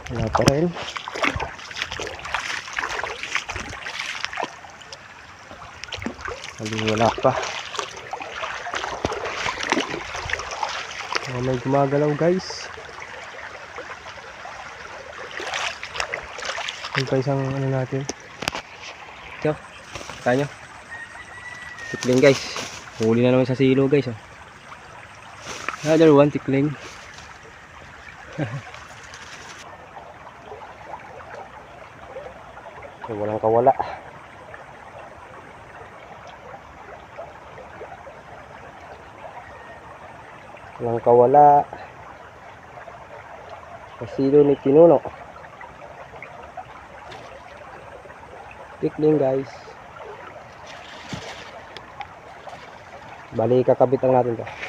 Wala pa rin. Wala pa. May gumagalaw guys. Yung pa isang ano natin. Ito, kaya nyo. Tikling guys. Huli na naman sa silo guys. Another one tikling. So, walang kawala. Walang kawala. Sa silo ni Pinuno. Tikling guys. Bali kakabit lang natin to.